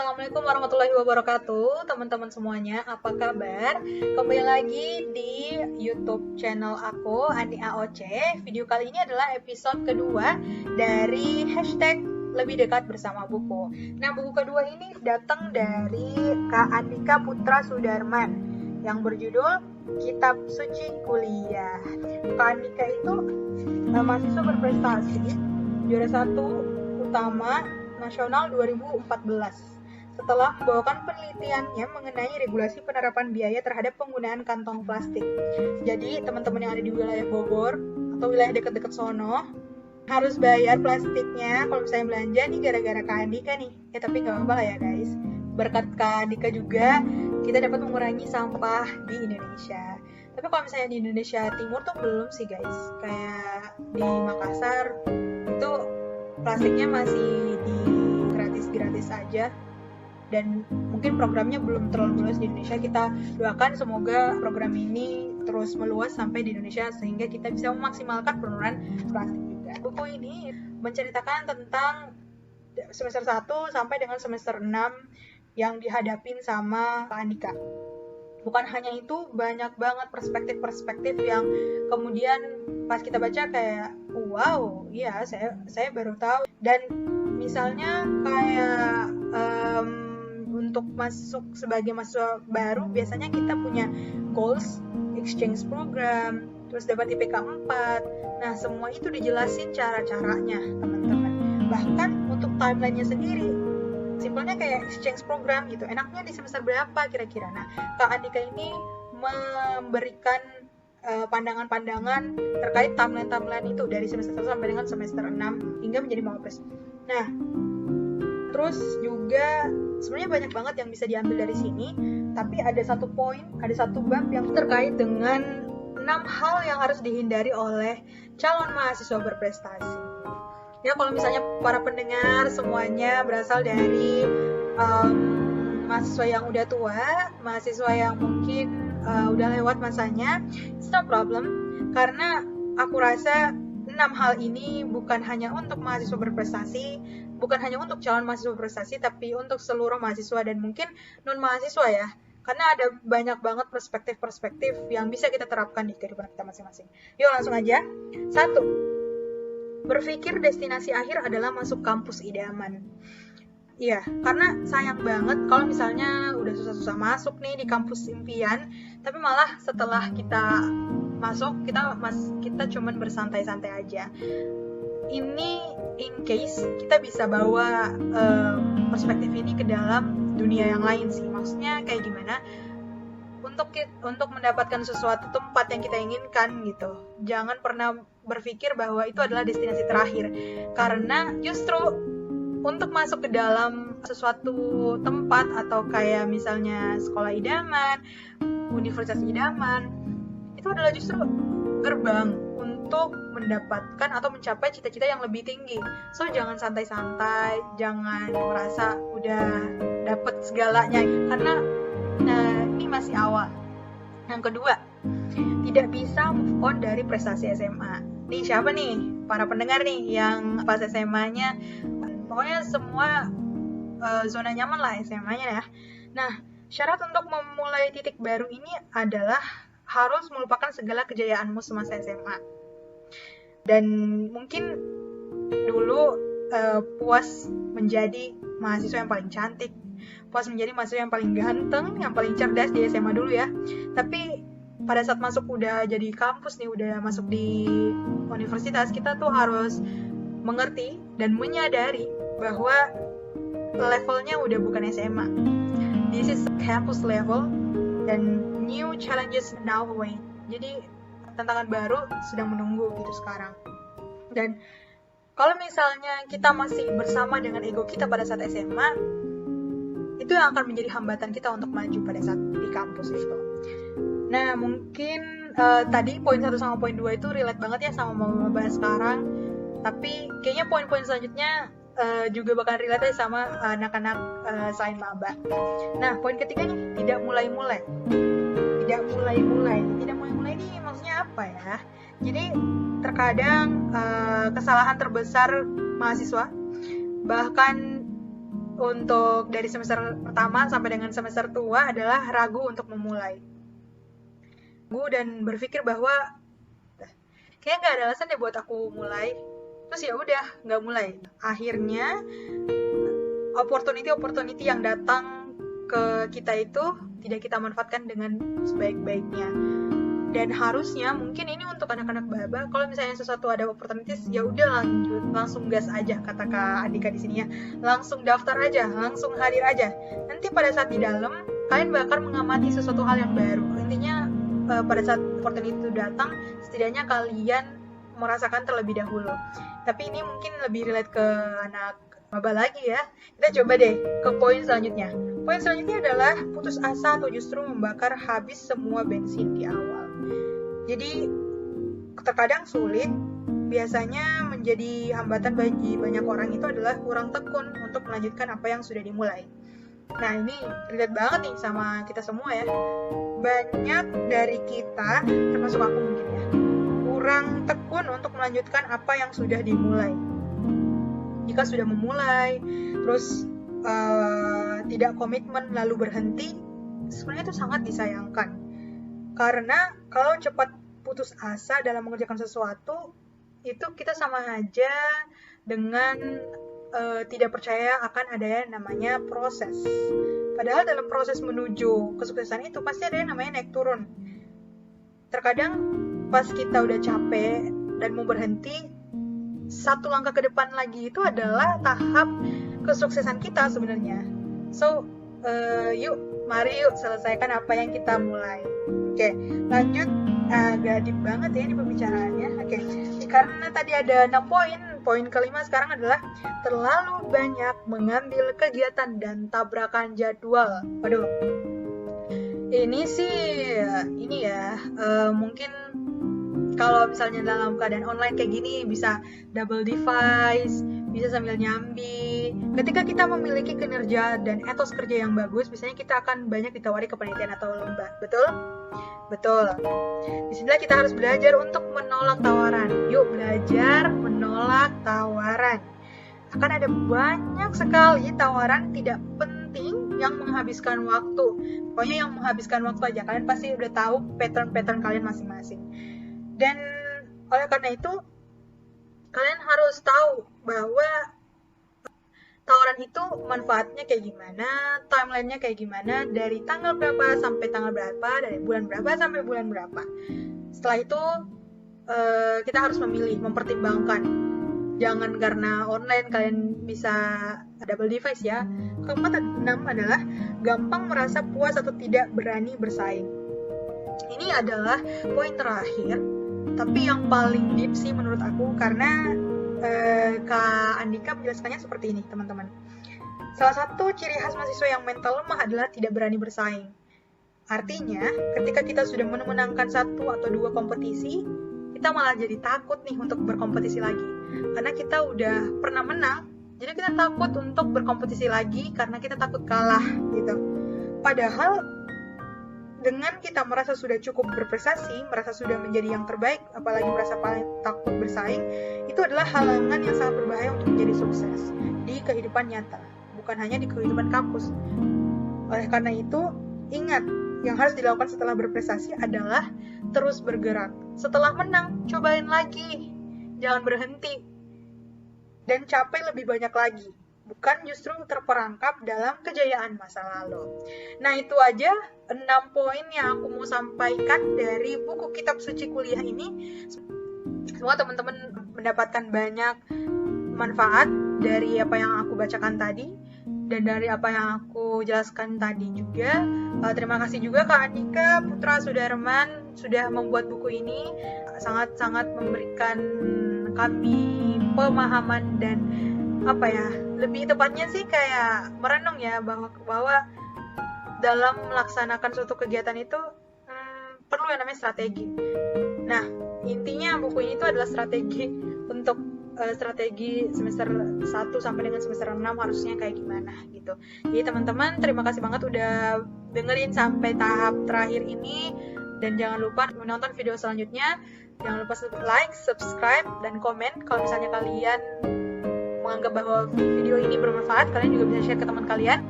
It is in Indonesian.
Assalamualaikum warahmatullahi wabarakatuh, teman-teman semuanya. Apa kabar? Kembali lagi di YouTube channel aku, Andi AOC. Video kali ini adalah episode kedua dari hashtag lebih dekat bersama buku. Nah, buku kedua ini datang dari Kak Andika Putra Sudarman yang berjudul Kitab Suci Kuliah. Kak Andika itu mahasiswa berprestasi, juara 1 utama nasional 2014. Setelah membawakan penelitiannya mengenai regulasi penerapan biaya terhadap penggunaan kantong plastik. Jadi teman-teman yang ada di wilayah Bogor atau wilayah dekat-dekat sono harus bayar plastiknya kalau misalnya belanja nih gara-gara Kak Andika nih. Tapi nggak apa-apa lah ya guys. Berkat Kak Andika juga kita dapat mengurangi sampah di Indonesia. Tapi kalau misalnya di Indonesia Timur tuh belum sih guys. Kayak di Makassar itu plastiknya masih di gratis-gratis aja. Dan mungkin programnya belum terlalu luas di Indonesia. Kita doakan semoga program ini terus meluas sampai di Indonesia sehingga kita bisa memaksimalkan penurunan plastik juga. Buku ini menceritakan tentang semester 1 sampai dengan semester 6 yang dihadapin sama Kak Andika. Bukan hanya itu, banyak banget perspektif-perspektif yang kemudian pas kita baca kayak wow, iya saya baru tahu. Dan misalnya kayak untuk masuk sebagai mahasiswa baru biasanya kita punya goals, exchange program, terus dapat IPK 4. Nah, semua itu dijelasin cara-caranya, teman-teman. Bahkan untuk timeline-nya sendiri, simpelnya kayak exchange program gitu. Enaknya di semester berapa kira-kira? Nah, Kak Andika ini memberikan pandangan-pandangan terkait timeline-timeline itu dari semester 1 sampai dengan semester 6 hingga menjadi mawapres. Nah, terus juga sebenarnya banyak banget yang bisa diambil dari sini, tapi ada satu poin, ada satu bab yang terkait dengan 6 hal yang harus dihindari oleh calon mahasiswa berprestasi. Ya, kalau misalnya para pendengar semuanya berasal dari mahasiswa yang udah tua, mahasiswa yang mungkin udah lewat masanya, it's no problem, karena aku rasa 6 hal ini bukan hanya untuk mahasiswa berprestasi, bukan hanya untuk calon mahasiswa berprestasi, tapi untuk seluruh mahasiswa dan mungkin non-mahasiswa ya. Karena ada banyak banget perspektif-perspektif yang bisa kita terapkan di kehidupan kita masing-masing. Yuk langsung aja. 1. Berpikir destinasi akhir adalah masuk kampus idaman. Iya, karena sayang banget kalau misalnya udah susah-susah masuk nih di kampus impian, tapi malah setelah kita masuk kita cuman bersantai-santai aja. Ini in case kita bisa bawa perspektif ini ke dalam dunia yang lain sih. Maksudnya kayak gimana? Untuk mendapatkan sesuatu tempat yang kita inginkan gitu, jangan pernah berpikir bahwa itu adalah destinasi terakhir, karena justru untuk masuk ke dalam sesuatu tempat atau kayak misalnya sekolah idaman, universitas idaman, itu adalah justru gerbang untuk mendapatkan atau mencapai cita-cita yang lebih tinggi. So jangan santai-santai, jangan merasa udah dapet segalanya, karena ini masih awal. Yang kedua, tidak bisa move on dari prestasi SMA. Nih siapa nih para pendengar nih yang pas SMA-nya pokoknya semua zona nyaman lah SMA-nya ya. Nah, syarat untuk memulai titik baru ini adalah harus melupakan segala kejayaanmu semasa SMA. Dan mungkin dulu puas menjadi mahasiswa yang paling cantik, puas menjadi mahasiswa yang paling ganteng, yang paling cerdas di SMA dulu ya. Tapi pada saat masuk udah jadi kampus nih, udah masuk di universitas, kita tuh harus mengerti dan menyadari bahwa levelnya udah bukan SMA. This is campus level dan new challenges now await. Jadi tantangan baru sedang menunggu gitu sekarang. Dan kalau misalnya kita masih bersama dengan ego kita pada saat SMA, itu yang akan menjadi hambatan kita untuk maju pada saat di kampus itu. Nah, mungkin tadi poin 1 sama poin 2 itu relate banget ya sama mau bahas sekarang. Tapi kayaknya poin-poin selanjutnya juga bakal relate sama anak-anak selain maba. Nah, poin ketiga nih, tidak mulai-mulai. Tidak mulai-mulai ini maksudnya apa ya? Jadi terkadang kesalahan terbesar mahasiswa, bahkan untuk dari semester pertama sampai dengan semester tua adalah ragu untuk memulai. Ragu dan berpikir bahwa kayaknya nggak ada alasan deh buat aku mulai. Terus ya udah nggak mulai. Akhirnya opportunity yang datang ke kita itu tidak kita manfaatkan dengan sebaik-baiknya. Dan harusnya mungkin ini untuk anak-anak baba, kalau misalnya sesuatu ada opportunities, ya udah lanjut, langsung gas aja, kata Kak Andika di sini ya. Langsung daftar aja, langsung hadir aja. Nanti pada saat di dalam, kalian bakal mengamati sesuatu hal yang baru. Intinya pada saat opportunity itu datang, setidaknya kalian merasakan terlebih dahulu. Tapi ini mungkin lebih relate ke anak maba lagi ya. Kita coba deh ke poin selanjutnya. Poin selanjutnya adalah putus asa atau justru membakar habis semua bensin di awal. Jadi terkadang sulit, biasanya menjadi hambatan bagi banyak orang itu adalah kurang tekun untuk melanjutkan apa yang sudah dimulai. Nah ini relate banget nih sama kita semua ya. Banyak dari kita, termasuk aku mungkin ya, kurang tekun untuk melanjutkan apa yang sudah dimulai. Jika sudah memulai, terus tidak komitmen lalu berhenti, sebenarnya itu sangat disayangkan. Karena kalau cepat putus asa dalam mengerjakan sesuatu, itu kita sama aja dengan tidak percaya akan ada yang namanya proses. Padahal dalam proses menuju kesuksesan itu pasti ada yang namanya naik turun. Terkadang pas kita udah capek dan mau berhenti, satu langkah ke depan lagi itu adalah tahap kesuksesan kita sebenarnya. So, mari yuk selesaikan apa yang kita mulai. Oke, lanjut. Agak deep banget ya ini pembicaraannya. Oke, karena tadi ada 6 poin. Poin kelima sekarang adalah terlalu banyak mengambil kegiatan dan tabrakan jadwal. Waduh, ini ya mungkin kalau misalnya dalam keadaan online kayak gini bisa double device, bisa sambil nyambi. Ketika kita memiliki kinerja dan etos kerja yang bagus, biasanya kita akan banyak ditawari kepanitiaan atau lomba. Betul? Betul. Disinilah kita harus belajar untuk menolak tawaran. Yuk belajar menolak tawaran. Akan ada banyak sekali tawaran tidak penting yang menghabiskan waktu. Pokoknya yang menghabiskan waktu aja. Kalian pasti udah tahu pattern-pattern kalian masing-masing. Dan oleh karena itu, kalian harus tahu bahwa tawaran itu manfaatnya kayak gimana, timelinenya kayak gimana, dari tanggal berapa sampai tanggal berapa, dari bulan berapa sampai bulan berapa. Setelah itu, kita harus memilih, mempertimbangkan. Jangan karena online kalian bisa double device ya. Keempat, 6 adalah gampang merasa puas atau tidak berani bersaing. Ini adalah poin terakhir, tapi yang paling deep sih menurut aku, karena Kak Andika menjelaskannya seperti ini, teman-teman. Salah satu ciri khas mahasiswa yang mental lemah adalah tidak berani bersaing. Artinya, ketika kita sudah memenangkan 1 atau 2 kompetisi, kita malah jadi takut nih untuk berkompetisi lagi. Karena kita udah pernah menang, jadi kita takut untuk berkompetisi lagi karena kita takut kalah gitu. Padahal dengan kita merasa sudah cukup berprestasi, merasa sudah menjadi yang terbaik, apalagi merasa paling takut bersaing, itu adalah halangan yang sangat berbahaya untuk menjadi sukses di kehidupan nyata, bukan hanya di kehidupan kampus. Oleh karena itu, ingat, yang harus dilakukan setelah berprestasi adalah terus bergerak. Setelah menang, cobain lagi, jangan berhenti, dan capai lebih banyak lagi. Bukan justru terperangkap dalam kejayaan masa lalu. Nah itu aja 6 poin yang aku mau sampaikan dari buku Kitab Suci Kuliah ini. Semoga teman-teman mendapatkan banyak manfaat dari apa yang aku bacakan tadi dan dari apa yang aku jelaskan tadi juga. Terima kasih juga Kak Andika Putra Sudarman sudah membuat buku ini. Sangat-sangat memberikan kami pemahaman dan lebih tepatnya sih kayak merenung ya bahwa dalam melaksanakan suatu kegiatan itu perlu yang namanya strategi. Nah, intinya buku ini tuh adalah strategi untuk strategi semester 1 sampai dengan semester 6 harusnya kayak gimana gitu. Jadi teman-teman, terima kasih banget udah dengerin sampai tahap terakhir ini, dan jangan lupa menonton video selanjutnya. Jangan lupa like, subscribe, dan komen kalau misalnya kalian menganggap bahwa video ini bermanfaat, kalian juga bisa share ke teman kalian.